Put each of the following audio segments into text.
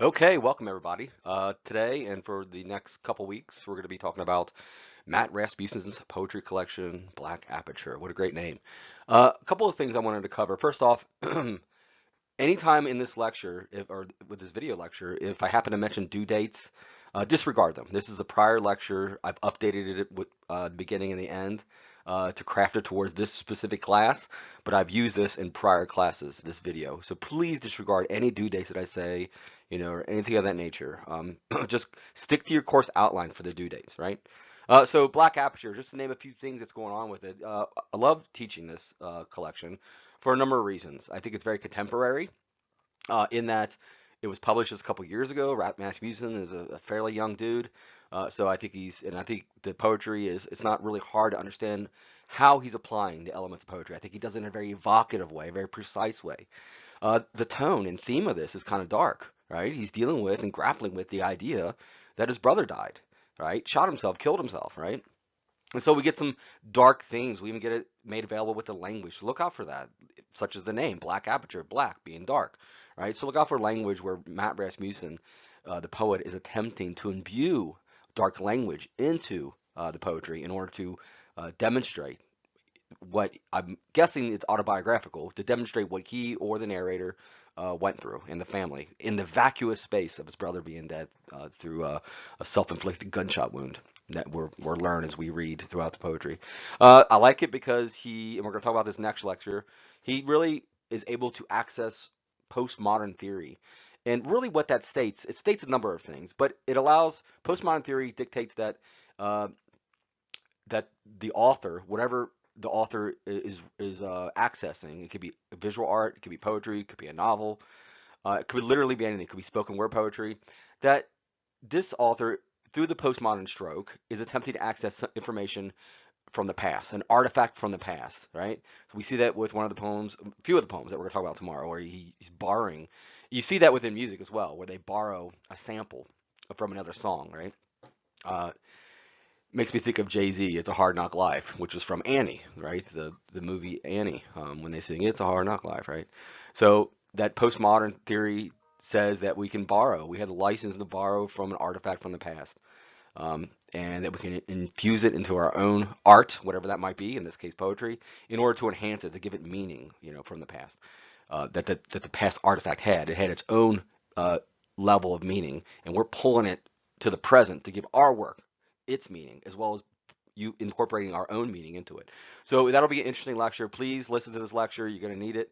Okay, welcome everybody. Today and for the next couple weeks, we're going to be talking about Matt Rasmussen's poetry collection, Black Aperture. What a great name. A couple of things I wanted to cover. First off, anytime in this lecture, or with this video lecture, if I happen to mention due dates, disregard them. This is a prior lecture. I've updated it with the beginning and the end to craft it towards this specific class, but I've used this in prior classes, this video. So please disregard any due dates that I say, or anything of that nature. Just stick to your course outline for the due dates, right? So Black Aperture, just to name a few things that's going on with it. I love teaching this collection for a number of reasons. I think it's very contemporary in that it was published just a couple years ago. Rasmussen is a fairly young dude, so I think the poetry it's not really hard to understand how he's applying the elements of poetry. I think he does it in a very evocative way, a very precise way. The tone and theme of this is kind of dark, right? He's dealing with and grappling with the idea that his brother died, right? Shot himself, killed himself, right? And so we get some dark themes. We even get it made available with the language. So look out for that, such as the name, Black Aperture, black being dark, right? So look out for language where Matt Rasmussen, the poet, is attempting to imbue dark language into the poetry in order to demonstrate what I'm guessing it's autobiographical, to demonstrate what he or the narrator went through in the family in the vacuous space of his brother being dead through a self-inflicted gunshot wound that we're learn as we read throughout the poetry. I like it because and we're going to talk about this next lecture, he really is able to access postmodern theory. And really what that states, it states a number of things, but it allows, postmodern theory dictates uh, that the author, whatever the author is accessing, it could be visual art, it could be poetry, it could be a novel, it could literally be anything, it could be spoken word poetry, that this author, through the postmodern stroke, is attempting to access information from the past, an artifact from the past, right? So we see that with one of the poems, a few of the poems that we're going to talk about tomorrow, where he's borrowing. You see that within music as well, where they borrow a sample from another song, right? Uh, Makes me think of Jay-Z, It's a Hard Knock Life, which was from Annie, right? The movie Annie, when they sing It's a Hard Knock Life, right? So that postmodern theory says that we can borrow, we have the license to borrow from an artifact from the past, and that we can infuse it into our own art, whatever that might be, in this case poetry, in order to enhance it, to give it meaning, from the past, that the past artifact had. It had its own level of meaning, and we're pulling it to the present to give our work its meaning, as well as you incorporating our own meaning into it. So that'll be an interesting lecture. Please listen to this lecture. You're going to need it.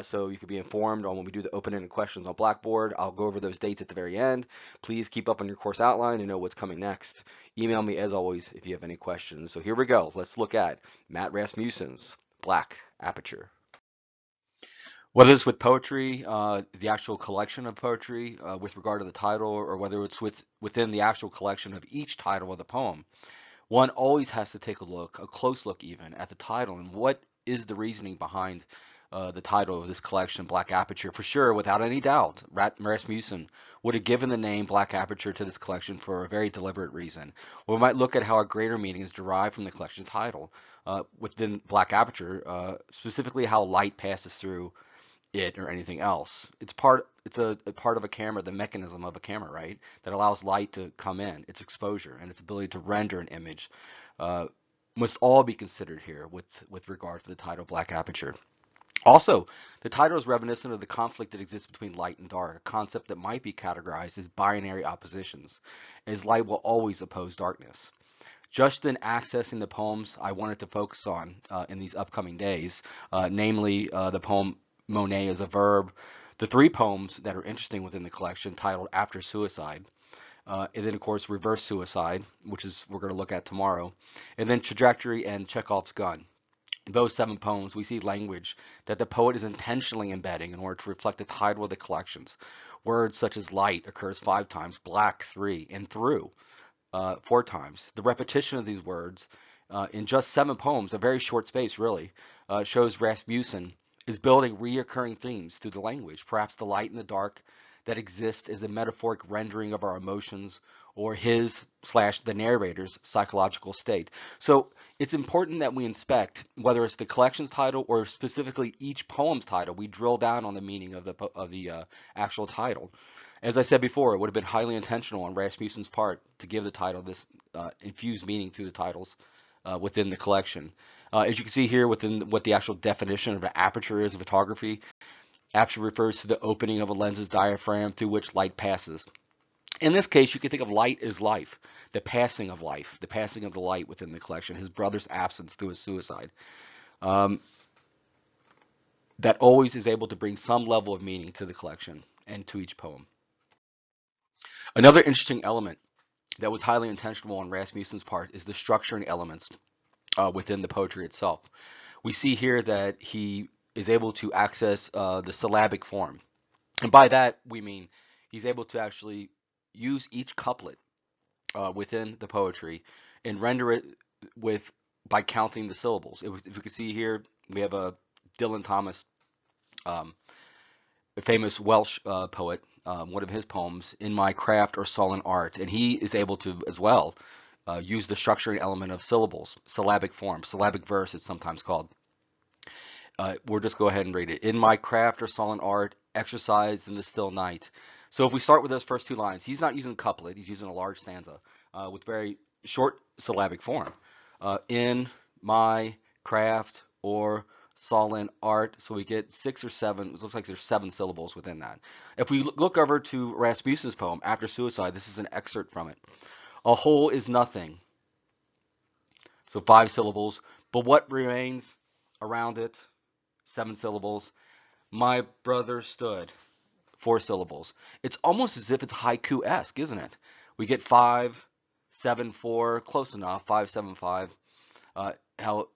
So you can be informed on when we do the open-ended questions on Blackboard. I'll go over those dates at the very end. Please keep up on your course outline and know what's coming next. Email me as always if you have any questions. So here we go. Let's look at Matt Rasmussen's Black Aperture. Whether it's with poetry, the actual collection of poetry, with regard to the title, or whether it's within the actual collection of each title of the poem, one always has to take a close look even, at the title and what is the reasoning behind the title of this collection, Black Aperture. For sure, without any doubt, Rasmussen would have given the name Black Aperture to this collection for a very deliberate reason. We might look at how a greater meaning is derived from the collection title. Within Black Aperture, specifically how light passes through it or anything else. It's a part of a camera, the mechanism of a camera, right? That allows light to come in, its exposure and its ability to render an image uh, must all be considered here with regard to the title Black Aperture. Also, the title is reminiscent of the conflict that exists between light and dark, a concept that might be categorized as binary oppositions, as light will always oppose darkness. Just in accessing the poems I wanted to focus on in these upcoming days, namely the poem Monet as a Verb, the three poems that are interesting within the collection titled After Suicide, and then of course Reverse Suicide, which is we're going to look at tomorrow, and then Trajectory and Chekhov's Gun. Those seven poems, we see language that the poet is intentionally embedding in order to reflect the title of the collections. Words such as light occurs 5 times, black 3, and through 4 times. The repetition of these words in just 7 poems, a very short space really, shows Rasmussen is building reoccurring themes through the language. Perhaps the light and the dark that exist is a metaphoric rendering of our emotions or his slash the narrator's psychological state. So it's important that we inspect whether it's the collection's title or specifically each poem's title. We drill down on the meaning of the actual title. As I said before, it would have been highly intentional on Rasmussen's part to give the title this infused meaning through the titles within the collection. As you can see here within what the actual definition of an aperture is in photography, aperture refers to the opening of a lens's diaphragm through which light passes. In this case, you can think of light as life, the passing of life, the passing of the light within the collection, his brother's absence through his suicide. Um, that always is able to bring some level of meaning to the collection and to each poem. Another interesting element that was highly intentional on Rasmussen's part is the structuring elements within the poetry itself. We see here that he is able to access the syllabic form. And by that, we mean he's able to actually use each couplet within the poetry and render it with by counting the syllables. If you can see here, we have a Dylan Thomas, um, a famous Welsh poet, one of his poems, "In My Craft or Sullen Art," and he is able to as well use the structuring element of syllables, syllabic form, syllabic verse, it's sometimes called. We'll just go ahead and read it. "In my craft or sullen art, exercised in the still night." So if we start with those first two lines, he's not using a couplet, he's using a large stanza with very short syllabic form. In my craft or sullen art. So we get 6 or 7, it looks like there's 7 syllables within that. If we look over to Rasmussen's poem, After Suicide, this is an excerpt from it. "A whole is nothing." So 5 syllables. "But what remains around it?" 7 syllables. "My brother stood." 4 syllables. It's almost as if it's haiku-esque, isn't it? We get 5, 7, 4, close enough. 5, 7, 5. How?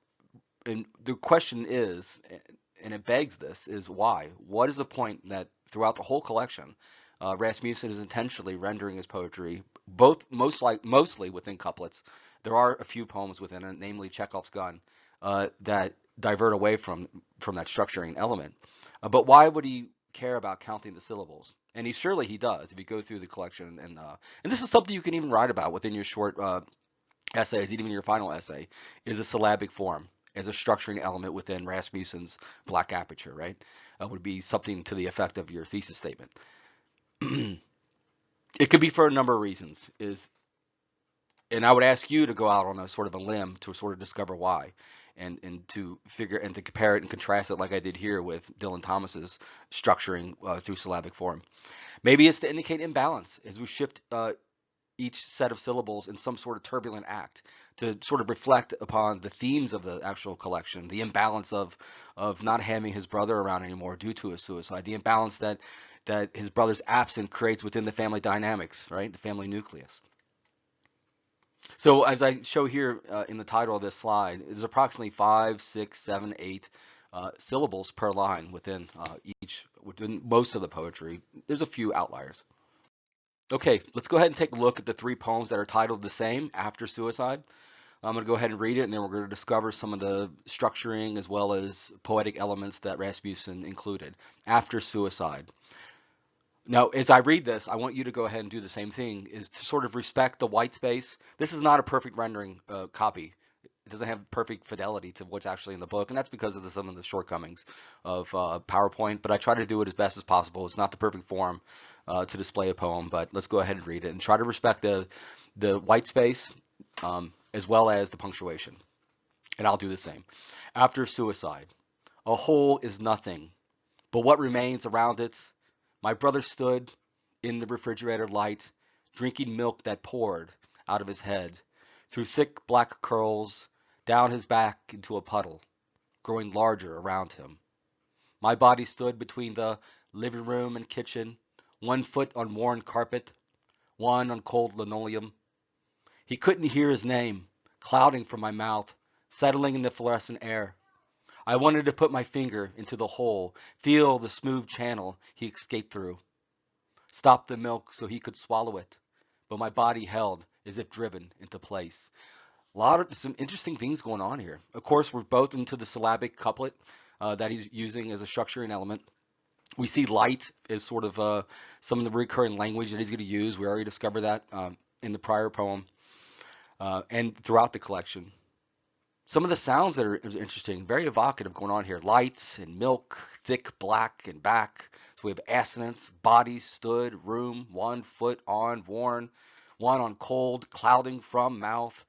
And the question is, and it begs this, is why? What is the point that throughout the whole collection, Rasmussen is intentionally rendering his poetry, both mostly within couplets. There are a few poems within it, namely Chekhov's Gun, that divert away from that structuring element. But why would he care about counting the syllables? And he does if you go through the collection, and this is something you can even write about within your short essays, even your final essay, is a syllabic form as a structuring element within Rasmussen's Black Aperture, right? Would be something to the effect of your thesis statement. It could be for a number of reasons. And I would ask you to go out on a sort of a limb to sort of discover why, and to figure and to compare it and contrast it like I did here with Dylan Thomas's structuring through syllabic form. Maybe it's to indicate imbalance as we shift each set of syllables in some sort of turbulent act to sort of reflect upon the themes of the actual collection, the imbalance of not having his brother around anymore due to his suicide, the imbalance that his brother's absence creates within the family dynamics, right? The family nucleus. So as I show here in the title of this slide, there's approximately 5, 6, 7, 8 syllables per line within most of the poetry. There's a few outliers. Okay, let's go ahead and take a look at the 3 poems that are titled the same, After Suicide. I'm going to go ahead and read it, and then we're going to discover some of the structuring as well as poetic elements that Rasmussen included. After Suicide. Now, as I read this, I want you to go ahead and do the same thing, is to sort of respect the white space. This is not a perfect rendering copy. It doesn't have perfect fidelity to what's actually in the book, and that's because of some of the shortcomings of PowerPoint, but I try to do it as best as possible. It's not the perfect form to display a poem, but let's go ahead and read it and try to respect the white space as well as the punctuation, and I'll do the same. After Suicide. A whole is nothing, but what remains around it? My brother stood in the refrigerator light, drinking milk that poured out of his head, through thick black curls, down his back into a puddle, growing larger around him. My body stood between the living room and kitchen, one foot on worn carpet, one on cold linoleum. He couldn't hear his name, clouding from my mouth, settling in the fluorescent air. I wanted to put my finger into the hole, feel the smooth channel he escaped through, stop the milk so he could swallow it, but my body held as if driven into place. Some interesting things going on here. Of course, we're both into the syllabic couplet that he's using as a structuring element. We see light as sort of some of the recurring language that he's going to use. We already discovered that in the prior poem and throughout the collection. Some of the sounds that are interesting, very evocative going on here. Lights and milk, thick, black, and back. So we have assonance, body, stood, room, one, foot, on, worn, one on cold, clouding from, mouth.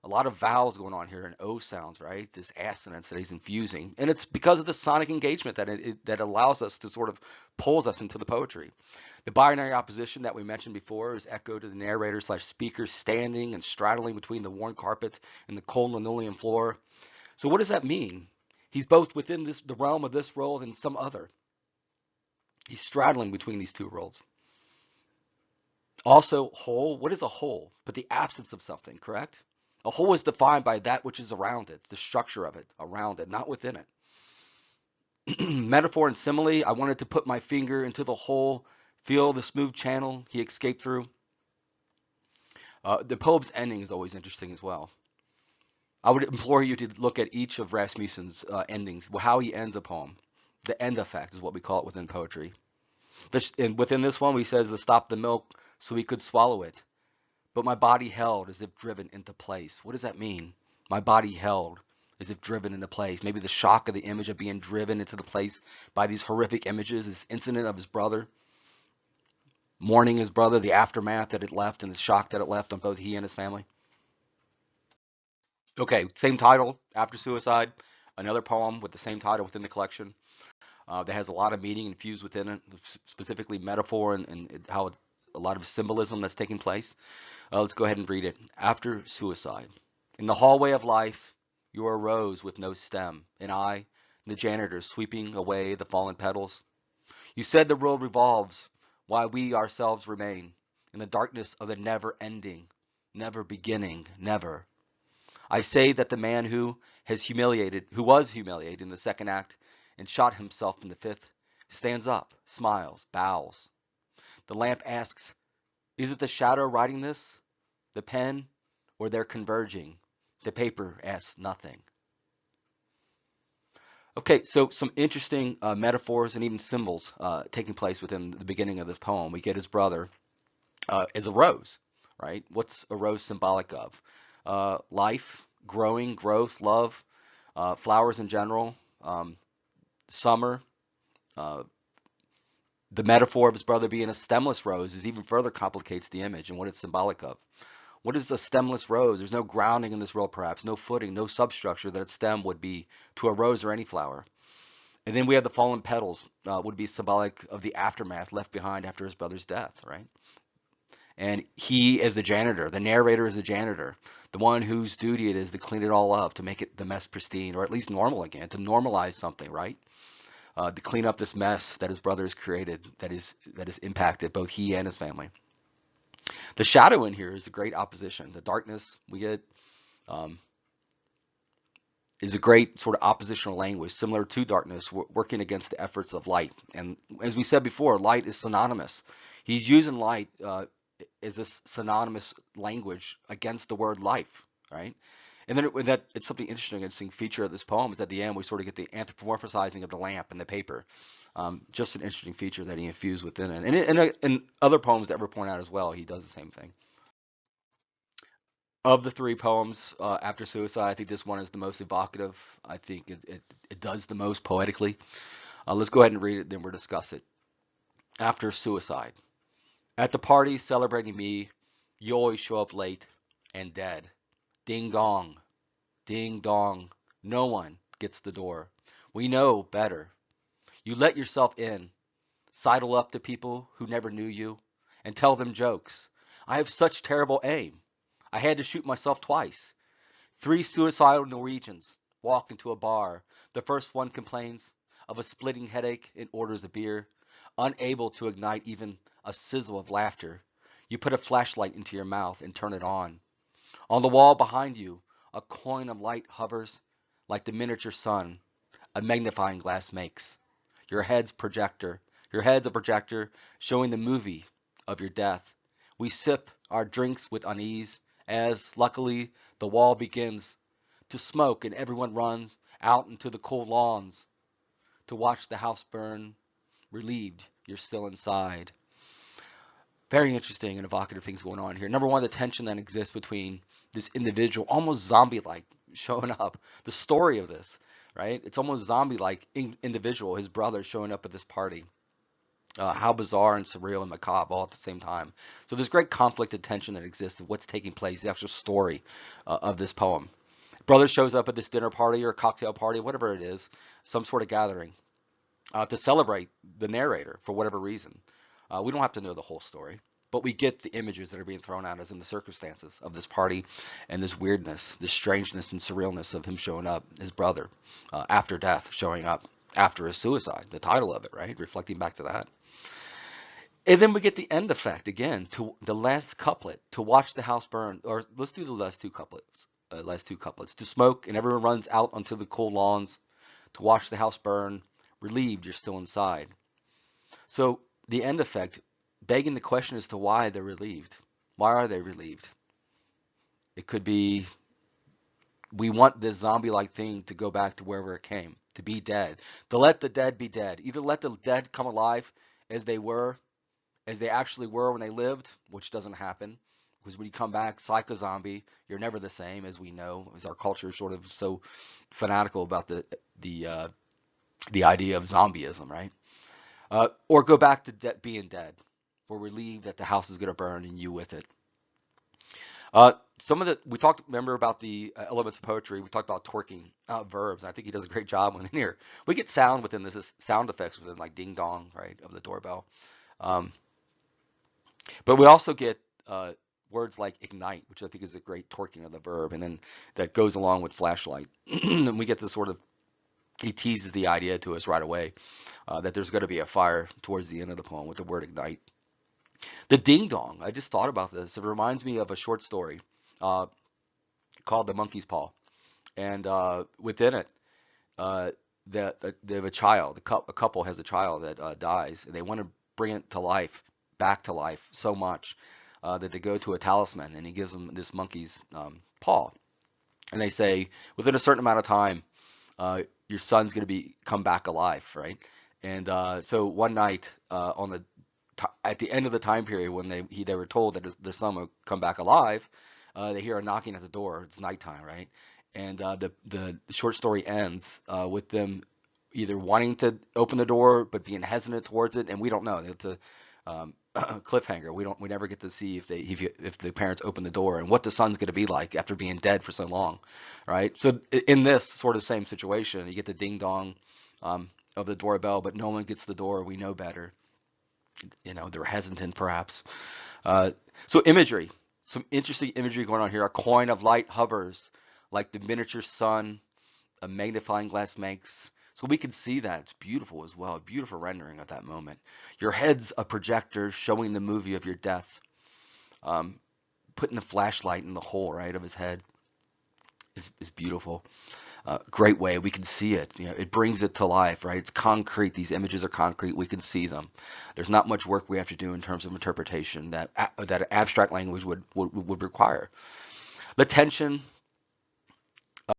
A lot of vowels going on here and O sounds, right? This assonance that he's infusing. And it's because of the sonic engagement that that allows us to sort of pulls us into the poetry. The binary opposition that we mentioned before is echoed to the narrator slash speaker standing and straddling between the worn carpet and the cold linoleum floor. So what does that mean? He's both within the realm of this world and some other. He's straddling between these two worlds. Also, whole. What is a whole? But the absence of something, correct? A whole is defined by that which is around it, the structure of it, around it, not within it. Metaphor and simile. I wanted to put my finger into the hole, feel the smooth channel he escaped through. The poem's ending is always interesting as well. I would implore you to look at each of Rasmussen's endings, how he ends a poem. The end effect is what we call it within poetry. And within this one, he says to stop the milk so he could swallow it. But my body held as if driven into place. What does that mean? My body held as if driven into place. Maybe the shock of the image of being driven into the place by these horrific images, this incident of his brother, mourning his brother, the aftermath that it left, and the shock that it left on both he and his family. Okay, same title, After Suicide. Another poem with the same title within the collection that has a lot of meaning infused within it, specifically metaphor and how a lot of symbolism that's taking place. Let's go ahead and read it. After Suicide. In the hallway of life, you are a rose with no stem, and I, the janitor, sweeping away the fallen petals. You said the world revolves, while we ourselves remain in the darkness of the never ending, never beginning, never. I say that the man who was humiliated in the second act and shot himself in the fifth, stands up, smiles, bows. The lamp asks, is it the shadow writing this? The pen, or they're converging? The paper asks nothing. Okay, so some interesting metaphors and even symbols taking place within the beginning of this poem. We get his brother as a rose, right? What's a rose symbolic of? Life, growing, growth, love, flowers in general, summer. Uh, the metaphor of his brother being a stemless rose is even further complicates the image and what it's symbolic of. What is a stemless rose? There's no grounding in this world, perhaps, no footing, no substructure that a stem would be to a rose or any flower. And then we have the fallen petals, would be symbolic of the aftermath left behind after his brother's death, right? And he is the janitor. The narrator is the janitor, the one whose duty it is to clean it all up, to make it the mess pristine, or at least normal again, to normalize something, right? To clean up this mess that his brother has created, that is impacted both he and his family. The shadow in here is a great opposition. The darkness we get um, is a great sort of oppositional language, similar to darkness, working against the efforts of light. And as we said before, light is synonymous. He's using light as this synonymous language against the word life, right? And then it's something interesting feature of this poem is at the end we sort of get the anthropomorphizing of the lamp and the paper. Just an interesting feature that he infused within it. And in other poems that were pointed out as well, he does the same thing. Of the three poems after suicide, I think this one is the most evocative. I think it does the most poetically. Let's go ahead and read it, then we'll discuss it. After suicide. At the party celebrating me, you always show up late and dead. Ding dong, ding dong. No one gets the door. We know better. You let yourself in, sidle up to people who never knew you, and tell them jokes. I have such terrible aim. I had to shoot myself twice. Three suicidal Norwegians walk into a bar. The first one complains of a splitting headache and orders a beer. Unable to ignite even a sizzle of laughter, you put a flashlight into your mouth and turn it on. On the wall behind you, a coin of light hovers like the miniature sun a magnifying glass makes. Your head's projector. Your head's a projector showing the movie of your death. We sip our drinks with unease as, luckily, the wall begins to smoke and everyone runs out into the cool lawns to watch the house burn. Relieved, you're still inside. Very interesting and evocative things going on here. Number one, the tension that exists between this individual, almost zombie-like, showing up. The story of this, right? It's almost zombie-like individual, his brother showing up at this party. How bizarre and surreal and macabre all at the same time. So there's great conflict and tension that exists of what's taking place, the actual story of this poem. Brother shows up at this dinner party or cocktail party, whatever it is, some sort of gathering, to celebrate the narrator for whatever reason. We don't have to know the whole story, but we get the images that are being thrown at us in the circumstances of this party and this weirdness, this strangeness and surrealness of him showing up, his brother, after death, showing up after his suicide, the title of it, right? Reflecting back to that. And then we get the end effect again to the last couplet, to watch the house burn, or let's do the last two couplets, to smoke and everyone runs out onto the cool lawns, to watch the house burn, relieved you're still inside. So the end effect, begging the question as to why they're relieved. Why are they relieved? It could be we want this zombie-like thing to go back to wherever it came, to be dead, to let the dead be dead. Either let the dead come alive as they were, as they actually were when they lived, which doesn't happen. Because when you come back, psycho zombie, you're never the same, as we know, as our culture is sort of so fanatical about the the idea of zombieism, right? Or go back to being dead. We're relieved that the house is going to burn and you with it. Some of the we talked, remember about the elements of poetry. We talked about twerking verbs. And I think he does a great job within here. We get sound within this, sound effects within like ding dong, right, of the doorbell. Um, but we also get words like ignite, which I think is a great twerking of the verb, and then that goes along with flashlight. And we get this sort of he teases the idea to us right away that there's going to be a fire towards the end of the poem with the word ignite. The ding dong, I just thought about this. It reminds me of a short story uh, called The Monkey's Paw. And within it, uh, they have a child, a couple has a child that dies, and they want to bring it to life, back to life so much that they go to a talisman, and he gives them this monkey's paw. And they say, within a certain amount of time, your son's going to be come back alive, right? And so one night on the at the end of the time period when they were told that their son would come back alive, they hear a knocking at the door. It's nighttime, right? And the short story ends with them either wanting to open the door but being hesitant towards it, and we don't know. It's a cliffhanger. We never get to see if the parents open the door and what the son's going to be like after being dead for so long, right? So in this sort of same situation, you get the ding dong of the doorbell, but no one gets the door. We know better. You know, they're hesitant perhaps. Uh, so imagery, some interesting imagery going on here. A coin of light hovers like the miniature sun a magnifying glass makes. So we can see that. It's beautiful as well. A beautiful rendering of that moment. Your head's a projector showing the movie of your death. Um, Putting the flashlight in the hole, right, of his head is beautiful. Great way. We can see it. You know, it brings it to life, right? It's concrete. These images are concrete. We can see them. There's not much work we have to do in terms of interpretation that that abstract language would require. The tension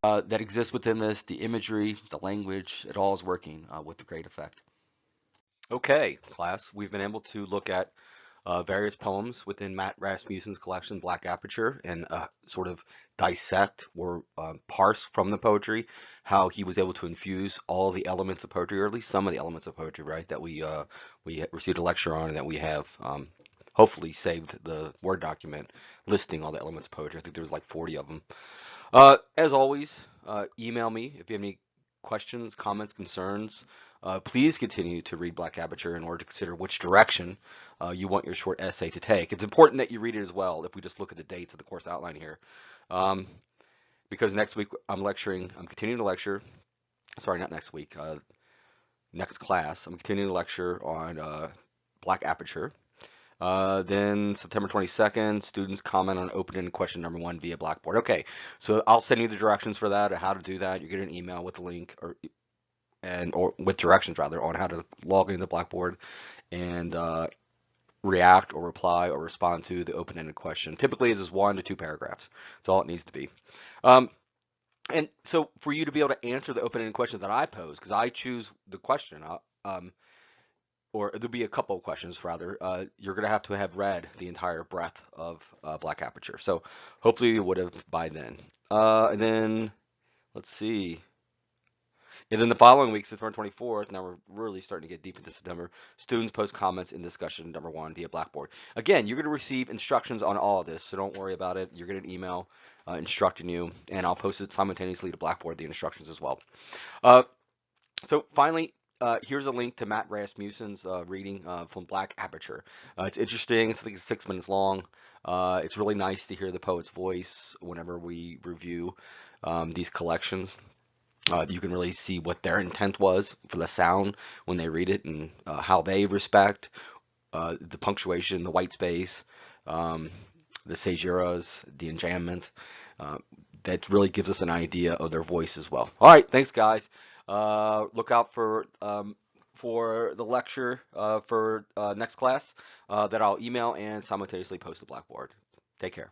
that exists within this, the imagery, the language, it all is working with great effect. Okay, class, we've been able to look at various poems within Matt Rasmussen's collection, Black Aperture, and sort of dissect or parse from the poetry how he was able to infuse all the elements of poetry, or at least some of the elements of poetry, right, that we received a lecture on and that we have hopefully saved the Word document listing all the elements of poetry. I think there was like 40 of them. As always, email me if you have any questions, comments, concerns. Please continue to read Black Aperture in order to consider which direction you want your short essay to take. It's important that you read it as well if we just look at the dates of the course outline here. Um, because next week I'm continuing to lecture, sorry, not next week, next class, I'm continuing to lecture on Black Aperture. Then September 22nd, students comment on open-ended question number 1 via Blackboard. Okay, so I'll send you the directions for that, or how to do that. You get an email with a link, or with directions rather, on how to log into Blackboard and react or reply or respond to the open-ended question. Typically, it's just 1 to 2 paragraphs. That's all it needs to be. And so for you to be able to answer the open-ended question that I pose, because I choose the question, or there'll be a couple of questions rather, you're going to have read the entire breadth of Black Aperture. So hopefully you would have by then. And then Let's see. And then the following week, September 24th, now we're really starting to get deep into September, students post comments in discussion number 1 via Blackboard. Again, you're going to receive instructions on all of this, so don't worry about it. You're going to get an email instructing you, and I'll post it simultaneously to Blackboard, the instructions as well. Uh, so finally, here's a link to Matt Rasmussen's reading from Black Aperture. It's interesting. It's, I think it's 6 minutes long. It's really nice to hear the poet's voice whenever we review these collections. You can really see what their intent was for the sound when they read it, and how they respect the punctuation, the white space, um, the caesuras, the enjambment. Uh, that really gives us an idea of their voice as well. All right, thanks, guys. Look out for the lecture for next class that I'll email and simultaneously post to Blackboard. Take care.